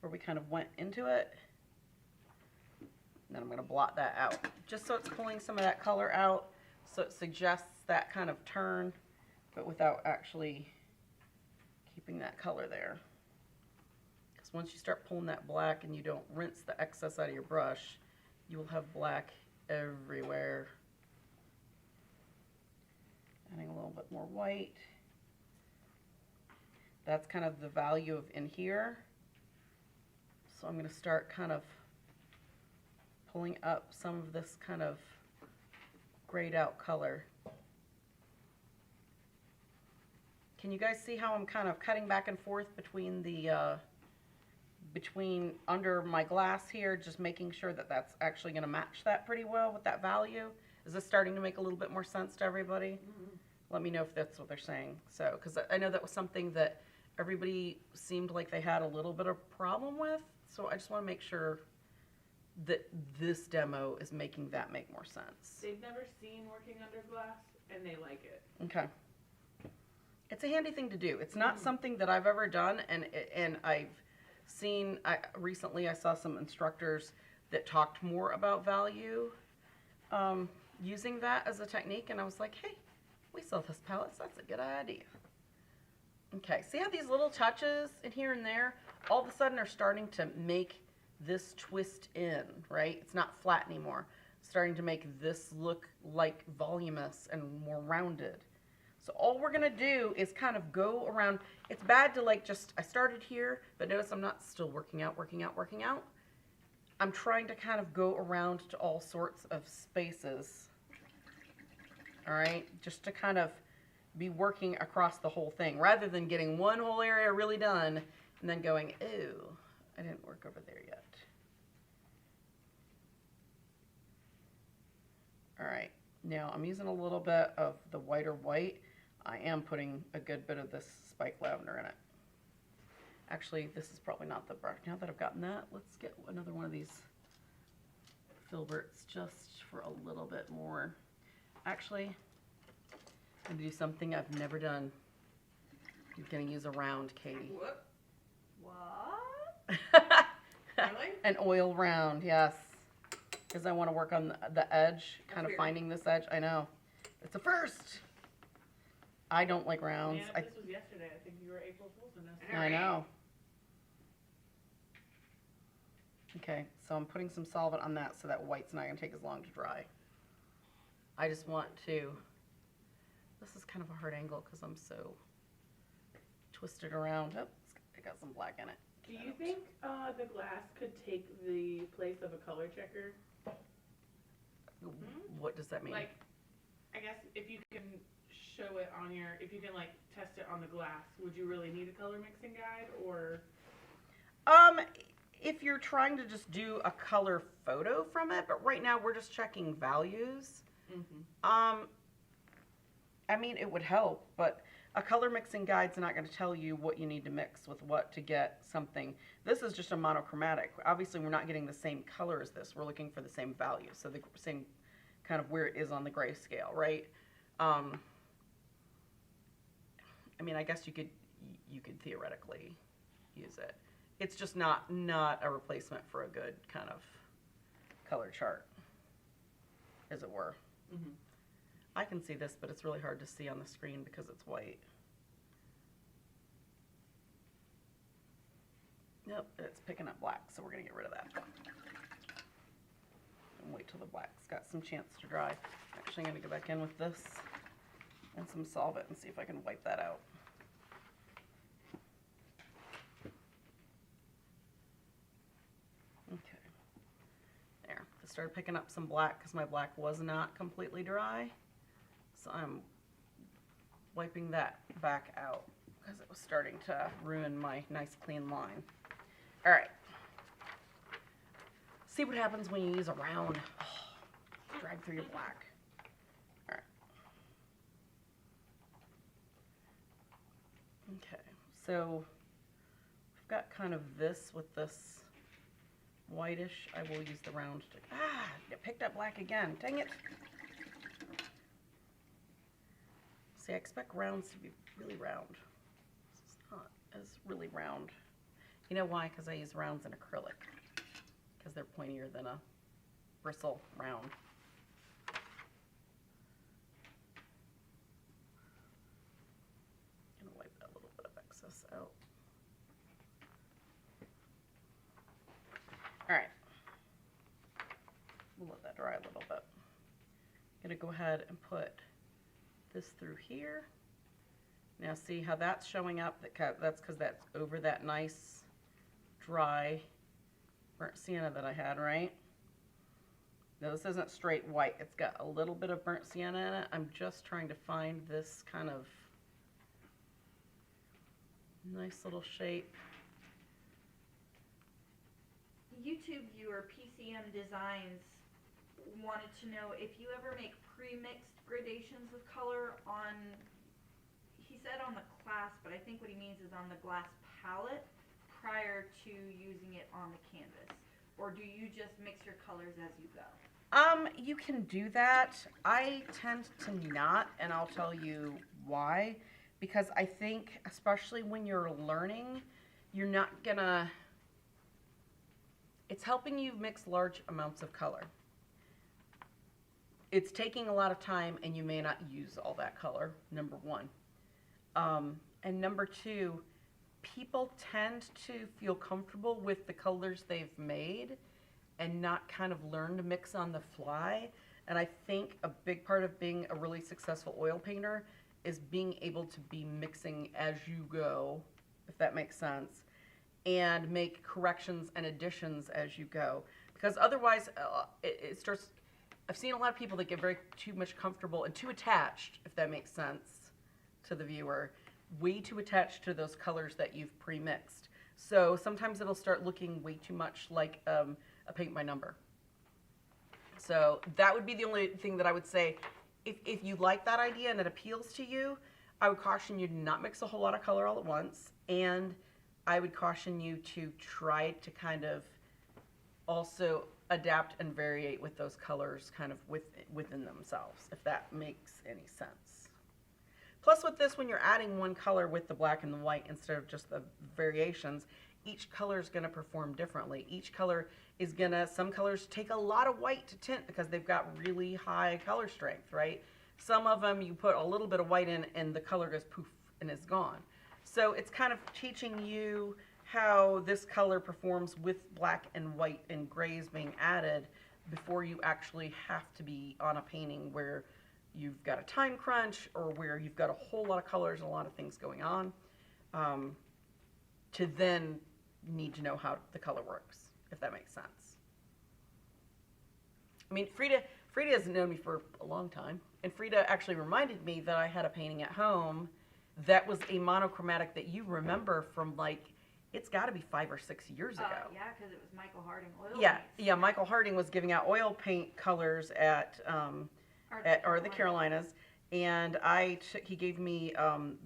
where we kind of went into it. And then I'm going to blot that out, just so it's pulling some of that color out, so it suggests that kind of turn, but without actually keeping that color there. Because once you start pulling that black and you don't rinse the excess out of your brush, you will have black everywhere. Adding a little bit more white. That's kind of the value of in here. So I'm going to start kind of pulling up some of this kind of grayed out color. Can you guys see how I'm kind of cutting back and forth between the between under my glass here, just making sure that that's actually going to match that pretty well with that value? Is this starting to make a little bit more sense to everybody? Mm-hmm. Let me know if that's what they're saying. So, because I know that was something that everybody seemed like they had a little bit of problem with. So I just want to make sure that this demo is making that make more sense. They've never seen working under glass, and they like it. Okay. It's a handy thing to do. It's not something that I've ever done, and I've seen, recently I saw some instructors that talked more about value using that as a technique, and I was like, hey, we sell this palettes, that's a good idea. Okay, see how these little touches in here and there all of a sudden are starting to make this twist in, right? It's not flat anymore. It's starting to make this look like voluminous and more rounded. So all we're gonna do is kind of go around. It's bad to like just, I started here, but notice I'm not still working out. I'm trying to kind of go around to all sorts of spaces. All right, just to kind of be working across the whole thing rather than getting one whole area really done and then going, ooh, I didn't work over there yet. All right, now I'm using a little bit of the whiter white. I am putting a good bit of this spike lavender in it. Actually, this is probably not the brush. Now that I've gotten that, let's get another one of these filberts just for a little bit more. Actually, I'm gonna do something I've never done. I'm gonna use a round, Katie. What? What? Really? An oil round, yes. Because I want to work on the edge, kind of weird. finding this edge. I know. It's a first. I don't like rounds. Man, if this was yesterday, I think you were April Fool's in this. I know. Okay, so I'm putting some solvent on that so that white's not going to take as long to dry. I just want to, this is kind of a hard angle because I'm so twisted around. Oh, I got some black in it. Do you think the glass could take the place of a color checker? What does that mean? Like, I guess if you can show it on your, if you can like test it on the glass, would you really need a color mixing guide or? If you're trying to just do a color photo from it, but right now we're just checking values. Mm-hmm. I mean, it would help, but a color mixing guide's not going to tell you what you need to mix with what to get something. This is just a monochromatic. Obviously, we're not getting the same color as this. We're looking for the same value, so the same kind of where it is on the grayscale, right? I mean, I guess you could theoretically use it. It's just not a replacement for a good kind of color chart, as it were. Mm-hmm. I can see this, but it's really hard to see on the screen because it's white. Yep, it's picking up black, so we're gonna get rid of that. And wait till the black's got some chance to dry. Actually, I'm gonna go back in with this and some solvent and see if I can wipe that out. Okay, there. I started picking up some black because my black was not completely dry. So I'm wiping that back out because it was starting to ruin my nice clean line. All right. See what happens when you use a round. Oh, drag through your black. All right. Okay, so I've got kind of this with this whitish. I will use the round. It picked up black again. Dang it. See, I expect rounds to be really round. It's not as really round. You know why? Because I use rounds in acrylic. Because they're pointier than a bristle round. I'm going to wipe that little bit of excess out. Alright. We'll let that dry a little bit. I'm going to go ahead and put this through here. Now see how that's showing up? That's because that's over that nice dry burnt sienna that I had, right? Now this isn't straight white. It's got a little bit of burnt sienna in it. I'm just trying to find this kind of nice little shape. YouTube viewer PCM Designs wanted to know if you ever make pre-mixed gradations of color on, he said on the class, but I think what he means is on the glass palette prior to using it on the canvas. Or do you just mix your colors as you go? You can do that. I tend to not, and I'll tell you why. Because I think, especially when you're learning, you're not gonna, it's helping you mix large amounts of color. It's taking a lot of time, and you may not use all that color, number one. And number two, people tend to feel comfortable with the colors they've made and not kind of learn to mix on the fly. And I think a big part of being a really successful oil painter is being able to be mixing as you go, if that makes sense, and make corrections and additions as you go. Because otherwise, it starts, I've seen a lot of people that get too much comfortable and too attached, if that makes sense to the viewer, way too attached to those colors that you've pre-mixed. So sometimes it'll start looking way too much like a paint by number. So that would be the only thing that I would say. If you like that idea and it appeals to you, I would caution you to not mix a whole lot of color all at once. And I would caution you to try to kind of also adapt and variate with those colors kind of within themselves, if that makes any sense. Plus with this, when you're adding one color with the black and the white instead of just the variations, each color is going to perform differently. Each color is going to, some colors take a lot of white to tint because they've got really high color strength, right? Some of them you put a little bit of white in and the color goes poof and is gone. So it's kind of teaching you how this color performs with black and white and grays being added before you actually have to be on a painting where you've got a time crunch or where you've got a whole lot of colors and a lot of things going on, to then need to know how the color works, if that makes sense. I mean, Frida has known me for a long time, and Frida actually reminded me that I had a painting at home that was a monochromatic that you remember from, like, it's got to be 5 or 6 years ago. Yeah, because it was Michael Harding oil Yeah, paints. yeah. Michael Harding was giving out oil paint colors at the Carolinas, and he gave me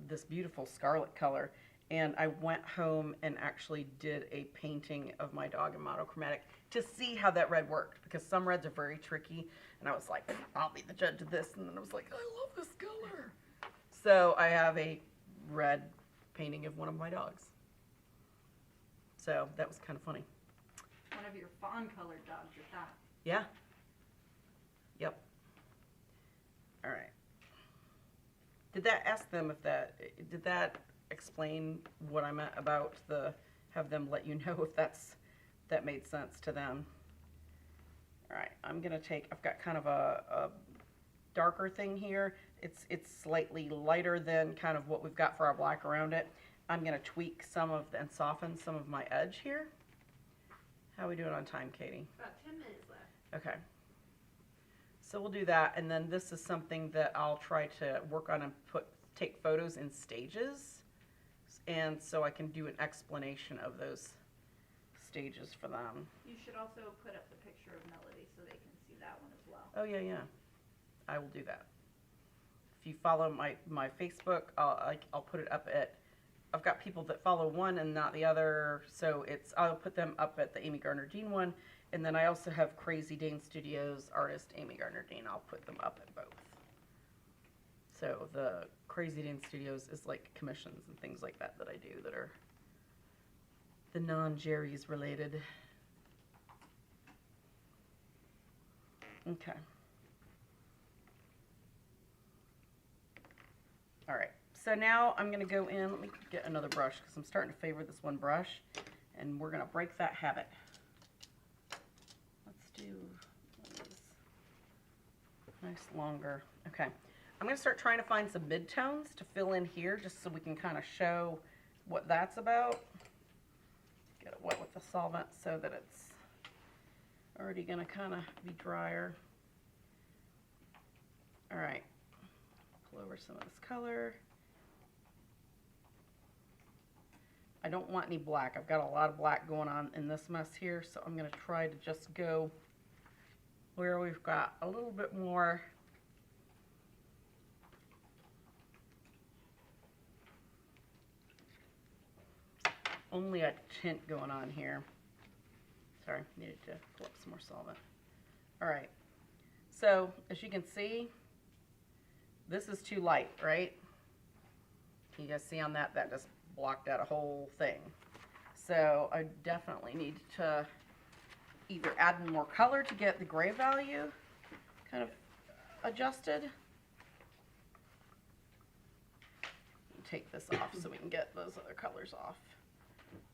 this beautiful scarlet color, and I went home and actually did a painting of my dog in monochromatic to see how that red worked, because some reds are very tricky, and I was like, I'll be the judge of this, and then I was like, I love this color. So I have a red painting of one of my dogs. So that was kind of funny. One of your fawn colored dogs at that. Yeah. Yep. All right. Did that explain what I meant about have them let you know if that made sense to them? All right, I've got kind of a darker thing here. It's slightly lighter than kind of what we've got for our black around it. I'm gonna tweak and soften some of my edge here. How are we doing on time, Katie? About 10 minutes left. Okay. So we'll do that, and then this is something that I'll try to work on and take photos in stages, and so I can do an explanation of those stages for them. You should also put up the picture of Melody so they can see that one as well. Oh yeah, I will do that. If you follow my Facebook, I'll put it up at. I've got people that follow one and not the other, so I'll put them up at the Amy Gardner Dean one, and then I also have Crazy Dane Studios artist Amy Gardner Dean. I'll put them up at both. So the Crazy Dane Studios is like commissions and things like that I do that are the non-Jerry's related. Okay. All right. So now I'm going to go in. Let me get another brush because I'm starting to favor this one brush, and we're going to break that habit. Let's do one of these nice longer. Okay. I'm going to start trying to find some midtones to fill in here just so we can kind of show what that's about. Get it wet with the solvent so that it's already going to kind of be drier. All right. Pull over some of this color. I don't want any black. I've got a lot of black going on in this mess here, so I'm going to try to just go where we've got a little bit more only a tint going on here. Sorry, needed to pull up some more solvent. All right, So as you can see, this is too light, right? You guys see on that, that just blocked out a whole thing. So I definitely need to either add more color to get the gray value kind of adjusted. Take this off so we can get those other colors off.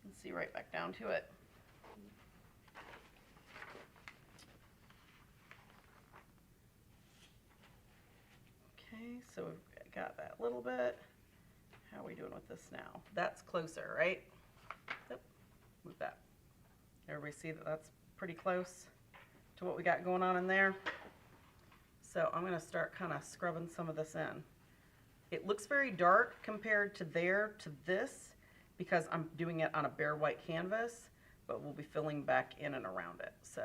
And see right back down to it. Okay, so we've got that little bit. How are we doing with this now? That's closer, right? Yep. Move that. Everybody see that that's pretty close to what we got going on in there? So I'm going to start kind of scrubbing some of this in. It looks very dark compared to there to this because I'm doing it on a bare white canvas, but we'll be filling back in and around it. So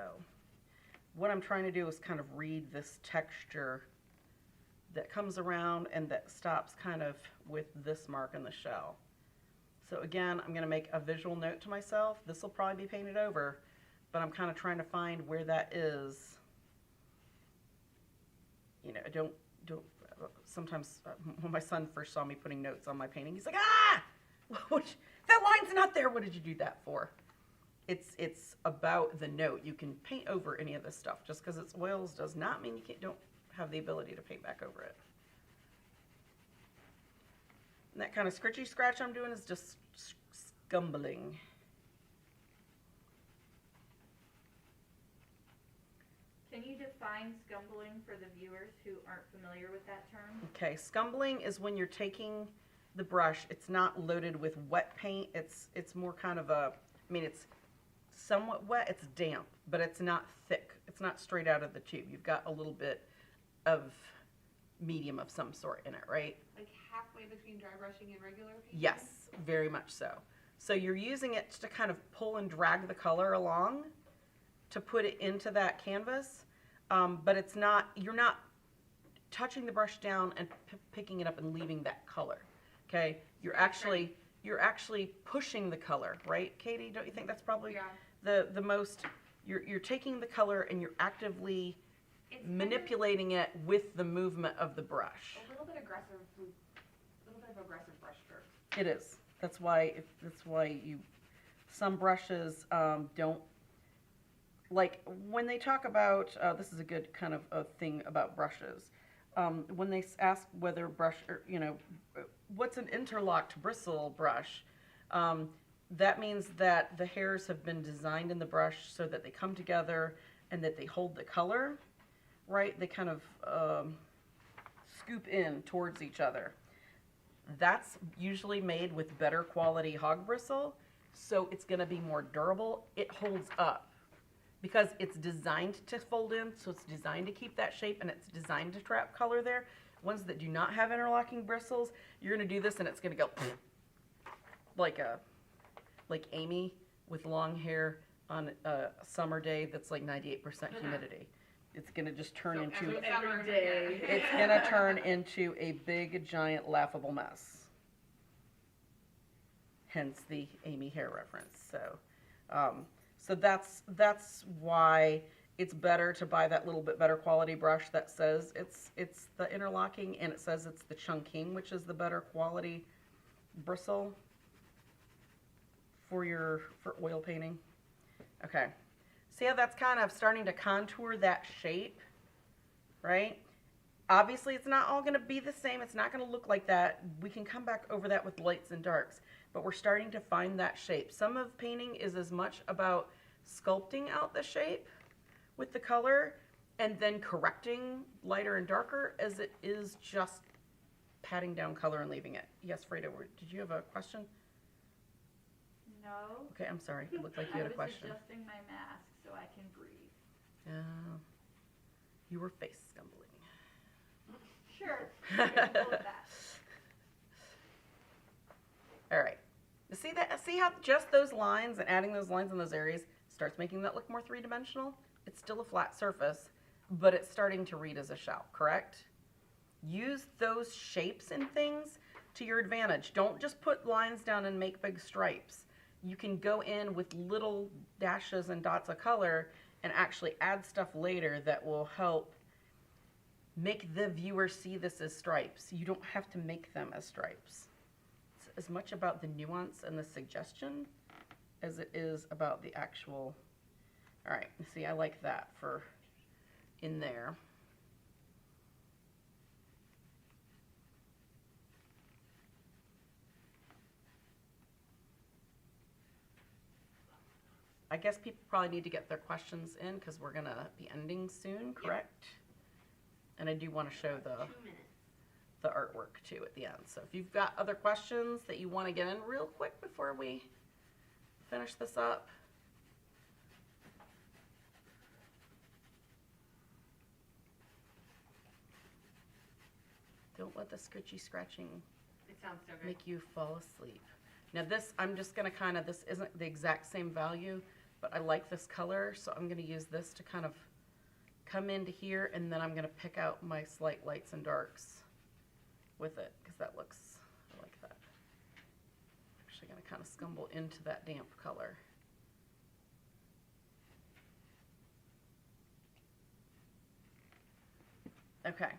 what I'm trying to do is kind of read this texture that comes around and that stops kind of with this mark in the shell. So again, I'm going to make a visual note to myself. This will probably be painted over, but I'm kind of trying to find where that is. You know, I don't sometimes when my son first saw me putting notes on my painting, he's like, ah, that line's not there. What did you do that for? It's about the note. You can paint over any of this stuff. Just because it's oils does not mean you don't have the ability to paint back over it. And that kind of scritchy scratch I'm doing is just scumbling. Can you define scumbling for the viewers who aren't familiar with that term? Okay, scumbling is when you're taking the brush, it's not loaded with wet paint, it's more kind of a, I mean it's somewhat wet, it's damp, but it's not thick. It's not straight out of the tube. You've got a little bit of medium of some sort in it, right? Like halfway between dry brushing and regular painting? Yes, very much so. So you're using it to kind of pull and drag the color along to put it into that canvas, but it's not, you're not touching the brush down and picking it up and leaving that color, okay? You're actually pushing the color, right, Katie? Don't you think that's probably the most, you're taking the color and you're actively manipulating it with the movement of the brush. A little bit of aggressive brush stroke. It is. That's why some brushes don't, like when they talk about, this is a good kind of a thing about brushes. When they ask whether brush, or, you know, what's an interlocked bristle brush, that means that the hairs have been designed in the brush so that they come together and that they hold the color, right? They kind of scoop in towards each other. That's usually made with better quality hog bristle, so it's going to be more durable. It holds up because it's designed to fold in, so it's designed to keep that shape and it's designed to trap color there. Ones that do not have interlocking bristles, you're going to do this and it's going to go like Amy with long hair on a summer day that's like 98% humidity. It's going to just turn into every day. It's going to turn into a big, giant, laughable mess. Hence the Amy hair reference. So that's why it's better to buy that little bit better quality brush that says it's the interlocking and it says it's the chunking, which is the better quality bristle for oil painting. Okay. See how that's kind of starting to contour that shape, right? Obviously, it's not all going to be the same. It's not going to look like that. We can come back over that with lights and darks, but we're starting to find that shape. Some of painting is as much about sculpting out the shape with the color and then correcting lighter and darker as it is just patting down color and leaving it. Yes, Freda, did you have a question? No. Okay, I'm sorry. It looked like you had a question. I was adjusting my mask so I can breathe. You were face scumbling. Sure. Go with that. All right. See that? See how just those lines and adding those lines in those areas starts making that look more three-dimensional? It's still a flat surface, but it's starting to read as a shell, correct? Use those shapes and things to your advantage. Don't just put lines down and make big stripes. You can go in with little dashes and dots of color and actually add stuff later that will help make the viewer see this as stripes. You don't have to make them as stripes. It's as much about the nuance and the suggestion as it is about the actual. All right, see, I like that for in there. I guess people probably need to get their questions in because we're gonna be ending soon, correct? And I do want to show 2 minutes. the artwork too at the end. So if you've got other questions that you want to get in real quick before we finish this up. Don't let the scritchy scratching It sounds so good. make you fall asleep. Now this, I'm just gonna kind of, this isn't the exact same value, but I like this color, so I'm gonna use this to kind of come into here, and then I'm gonna pick out my slight lights and darks with it, because that looks, I like that. Actually gonna kind of scumble into that damp color. Okay.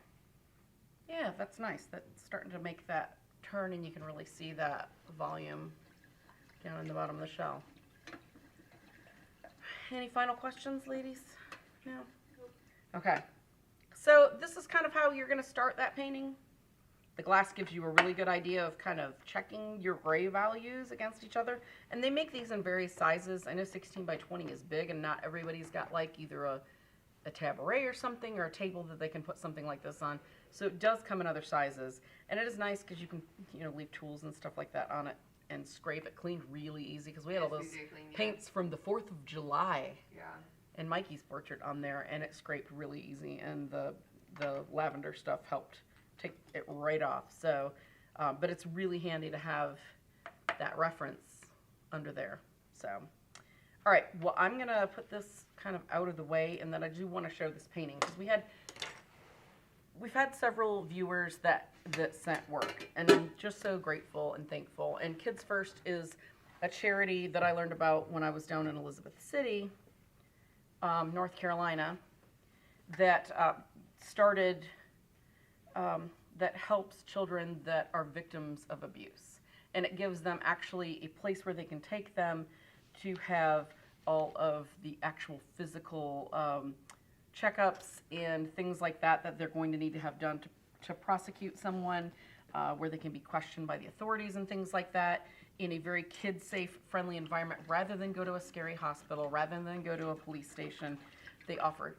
Yeah, that's nice. That's starting to make that turn, and you can really see that volume down in the bottom of the shell. Any final questions, ladies? No? Okay. So this is kind of how you're going to start that painting. The glass gives you a really good idea of kind of checking your gray values against each other. And they make these in various sizes. I know 16 by 20 is big, and not everybody's got like either a tabouret or something, or a table that they can put something like this on. So it does come in other sizes. And it is nice because you can, you know, leave tools and stuff like that on it and scrape it clean really easy, because we had all those paints from the 4th of July. Yeah. And Mikey's portrait on there, and it scraped really easy, and the lavender stuff helped take it right off. So, but it's really handy to have that reference under there. So, all right, well, I'm going to put this kind of out of the way, and then I do want to show this painting, because we've had several viewers that sent work, and I'm just so grateful and thankful. And Kids First is a charity that I learned about when I was down in Elizabeth City, North Carolina, that started, that helps children that are victims of abuse. And it gives them actually a place where they can take them to have all of the actual physical checkups and things like that that they're going to need to have done to prosecute someone, where they can be questioned by the authorities and things like that, in a very kid-safe, friendly environment, rather than go to a scary hospital, rather than go to a police station. They offer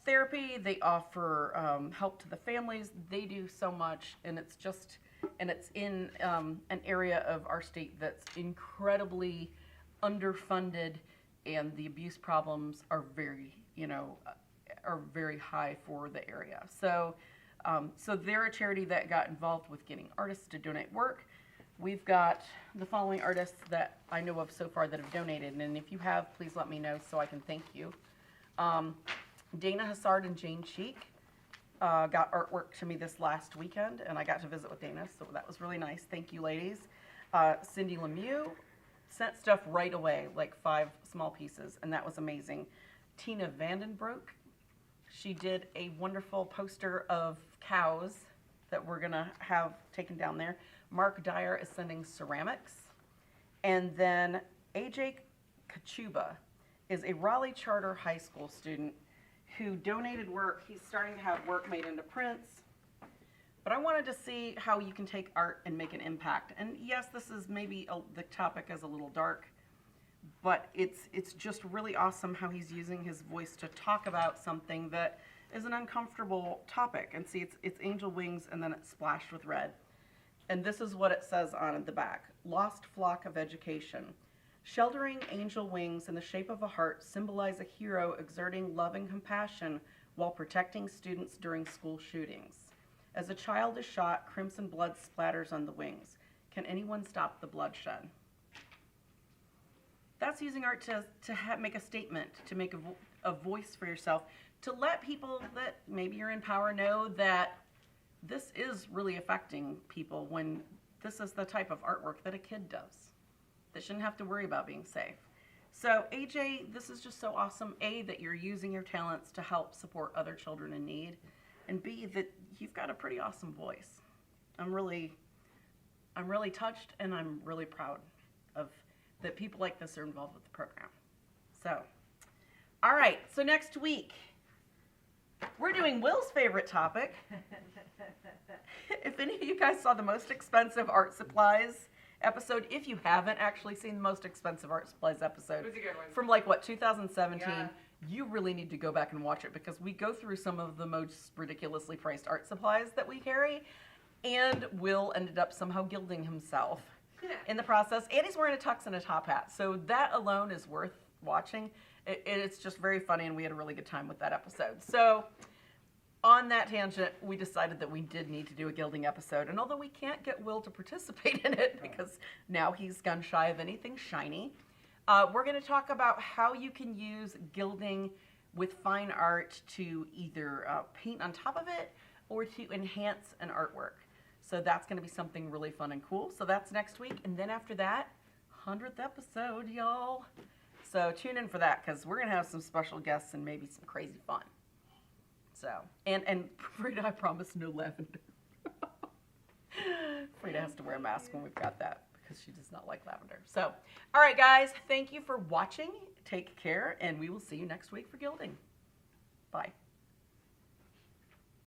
therapy, they offer help to the families. They do so much, and it's just, and it's in an area of our state that's incredibly underfunded, and the abuse problems are very, are very high for the area. So, so they're a charity that got involved with getting artists to donate work. We've got the following artists that I know of so far that have donated, and if you have, please let me know so I can thank you. Dana Hassard and Jane Cheek got artwork to me this last weekend, and I got to visit with Dana, so that was really nice. Thank you, ladies. Cindy Lemieux sent stuff right away, like 5 small pieces, and that was amazing. Tina Vandenbroek, she did a wonderful poster of cows that we're going to have taken down there. Mark Dyer is sending ceramics. And then AJ Kachuba is a Raleigh Charter High School student who donated work. He's starting to have work made into prints. But I wanted to see how you can take art and make an impact. And yes, this is maybe the topic is a little dark, but it's just really awesome how he's using his voice to talk about something that is an uncomfortable topic. And see, it's angel wings, and then it's splashed with red. And this is what it says on the back. Lost flock of education. Sheltering angel wings in the shape of a heart symbolize a hero exerting love and compassion while protecting students during school shootings. As a child is shot, crimson blood splatters on the wings. Can anyone stop the bloodshed? That's using art to make a statement, to make a voice for yourself, to let people that maybe you're in power know that this is really affecting people, when this is the type of artwork that a kid does. That shouldn't have to worry about being safe. So AJ, this is just so awesome, A, that you're using your talents to help support other children in need, and B, that you've got a pretty awesome voice. I'm really touched, and I'm really proud of that people like this are involved with the program. So, all right, so next week, we're doing Will's favorite topic. If any of you guys saw the most expensive art supplies episode, if you haven't actually seen the most expensive art supplies episode It was a good one. from like what 2017, Yeah. you really need to go back and watch it because we go through some of the most ridiculously priced art supplies that we carry, and Will ended up somehow gilding himself in the process, and he's wearing a tux and a top hat, so that alone is worth watching. It's just very funny, and we had a really good time with that episode. So on that tangent, we decided that we did need to do a gilding episode, and although we can't get Will to participate in it because now he's gun shy of anything shiny, we're going to talk about how you can use gilding with fine art to either paint on top of it or to enhance an artwork. So that's going to be something really fun and cool. So that's next week. And then after that, 100th episode, y'all. So tune in for that because we're going to have some special guests and maybe some crazy fun. So, and Frida, I promise no lavender. Frida has to wear a mask when we've got that because she does not like lavender. So, all right, guys, thank you for watching. Take care, and we will see you next week for gilding. Bye.